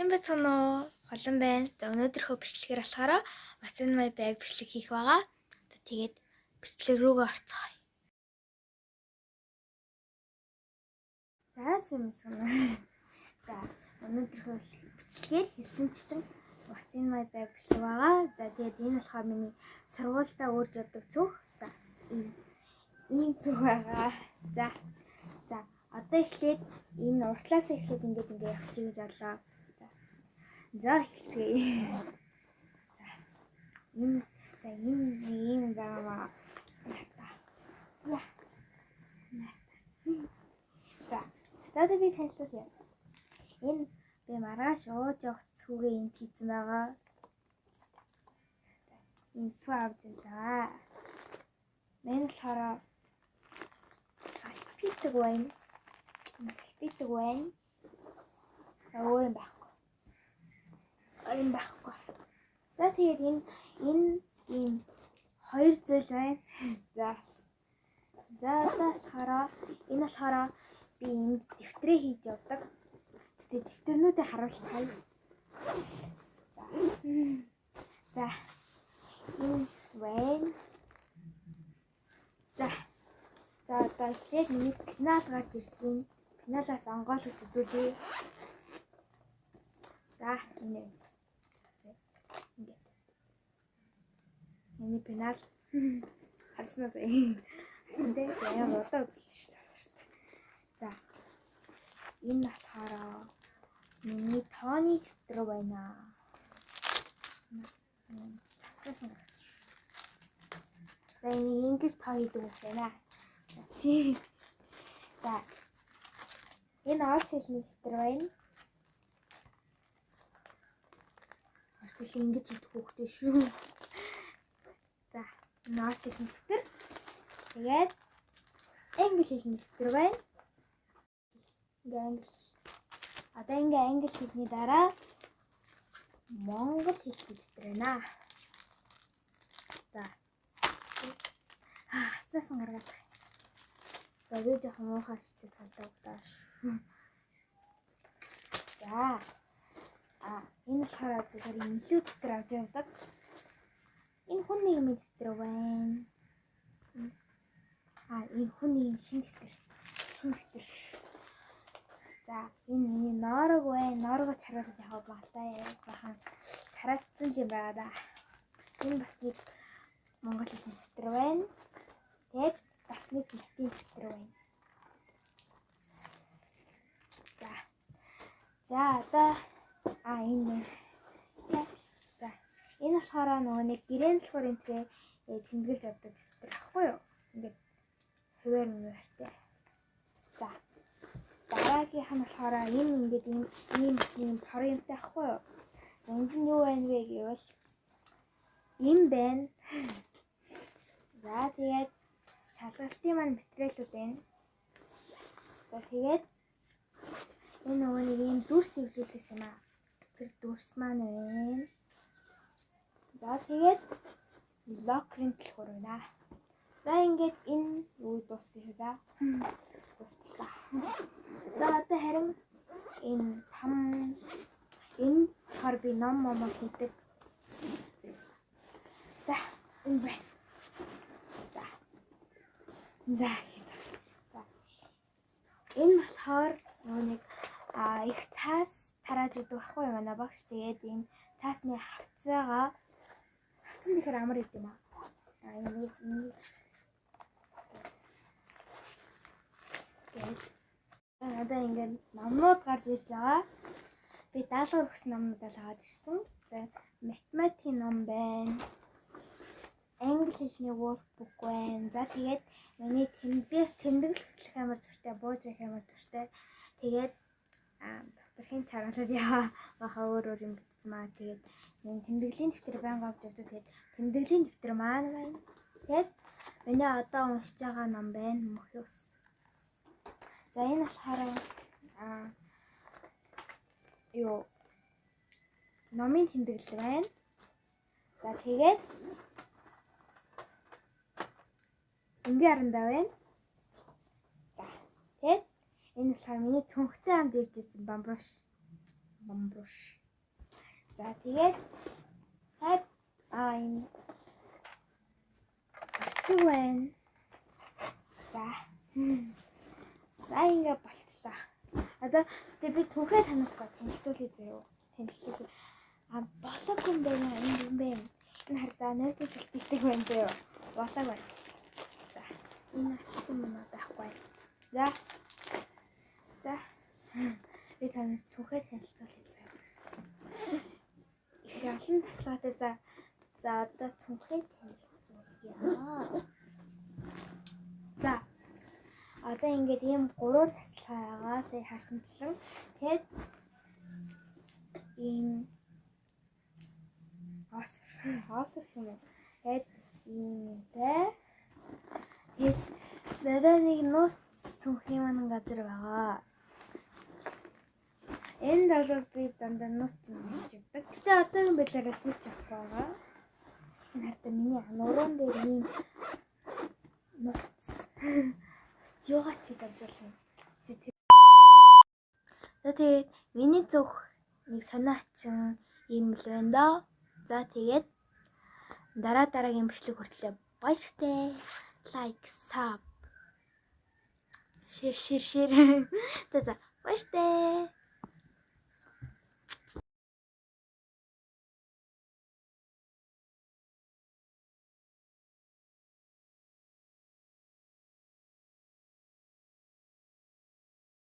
Сайн байцгаана уу? Олон байна. За өнөөдрийнхөө бичлэгээр болохоор What's in my bag бичлэг хийх байгаа. Тэгээд бичлэг рүүгээ орцгоё. За өнөөдрийнхөө бичлэгээр хэлсэнчлэн What's in my bag бичлэг байгаа. За тэгээд энэ болохоор миний сургуультай үрж явдаг цүнх. За ийм цүнх байгаа. За одоо эхлээд энэ уртлаас эхлээд ингээд явчих гэж бодлоо. За эхэлцгээе. Энэ байгаа. За би танилцуулъя. Энэ би маргааш ууж явах цүгээ энд хийсэн байгаа. Энэ сүү авч байгаа. Мен болохоор салфитэг байна. Өөр юм байхгүй. За тэгээд энэ ийм хоёр зүйл байна. За одоо энэ болохоор би энэ дэвтрээ хийж явдаг. Тэгээд дэвтэрнүүдээ харуулцгаая. За энэ байна. За одоо эхлээд миний пенал гарч ирж байна. Пеналаас онгойлгож үзүүлье. За энэ ингээд. Миний пенал харснаас харсан дээ. Яа удаа үзсэн шүү дээ. За энэ болохоор миний тооны дэвтэр байна. За энэ ингэж тоо хийдэг юм байна. За энэ орс хэлний дэвтэр байна. Орс хэл ингэж идэх хүүхдээ шүү. За энэ орс хэлний дэвтэр. Тэгээд англи хэлний дэвтэр байна. Одоо англи хэлний дараа монгол хэлний дэвтэр байна. За хассан гаргаад. За би жоохон муухай шигтэй талдаа шүү. За энэ болохоор зөвхөн илүү дэвтэр авч явдаг. Энэ хүн нийгмийн дэвтэр байна. Энэ хүн нийгмийн шинэ дэвтэр. За энэ миний ноорог байна. Ноорогоо чаруулах яг багтаа бахан тараадсан юм байна да. Энэ бас нэг монгол хэлний дэвтэр байна. Тэгээд бас нэг латин дэвтэр байна. За одоо энэ. За энэ болохоор нөгөө нэг гэрэн болохоор энэ тэмдэглэж авдаг дэвтэр ахгүй юу? Ингээд хуваар мөртэй. За дараагийнх нь болохоор энэ ингээд ийм бас нэг тор юмтай ахгүй юу? Энд нь юу байна вэ гэвэл энэ байна. За тэгээд шалгалтын маань материалууд байна. За тэгээд энэ нөгөө нэг ийм дүрс эвлүүлсэн юм аа. Тэр дүрс маань байна. За тэгээд локрын төлхөр байна. За ингээд энэ юу дуусчих за. Дуусчлаа. За одоо харин энэ болохоор би ном хийдэг. За энэ байна. За энэ болохоор нэг их цаас тарааж идэх байхгүй юу манай багш. Тэгээд энэ цаасны хавцаагаа хавцан тэгэхээр амар идэм аа. Энэ одоо ингээд номнууд гарч ирж байгаа. Би даалгавар өгсөн номнуудаа л аваад ирсэн. За математикийн ном байна. Англи хэлний workbook байна. За тэгээд миний тэмдэглэл хөтлөх амар дуртай, бууж явах амар дуртай. Тэгээд докторхийн чараалал яа баха өөр юм бичсэн маа. Тэгээд энэ тэмдэглэлийн дэвтэр байнга авч явдаг. Тэгээд тэмдэглэлийн дэвтэр маань байна. Тэгээд миний одоо уншиж байгаа ном байна. Мөхөс. За энэ болохоор номын тэмдэглэл байна. За тэгээд энгийн арандаа байна. За тэгээд энэ болохоор миний цүнхтэй хамт ирж ирсэн бамбууш. бамбуш. За тэгээд энэ артиг байна. За ингээ болчихлоо. Одоо тэг би түүхээ танилцгаа танилцуулъя заяа. Танилцуулъя. Болог юм байна. Энэ юм байна. Энэ хардаа нойтос илтгэдэг байна заяа. Болог байна. За энэ артиг юм байхгүй. За би танаас түүхээ танилцуулъя заяа. Их олон таслагатай за одоо түүхээ танилцуулъя. За одоо ингээд ийм 3 таслагаа сая харсанчлан тэгээд ийм осор юм. Тэгээд иймтэй тэгээд надад нэг нууц цүнхний маань газар байгаа. Энэ долоо би дандаа нууц цүнхний чивдэг. Гэтэ одоо юм байлаараа түүч авах байгаа. Энэ хартаа миний нуруунд дээр ийм нууц Йога чи давжуулна. Тэгээд миний зүх нэг санаачин ийм л байна да. За тэгээд дараагийн бичлэг хүртэл баяртай. Лайк, саб, шир. За баяртай.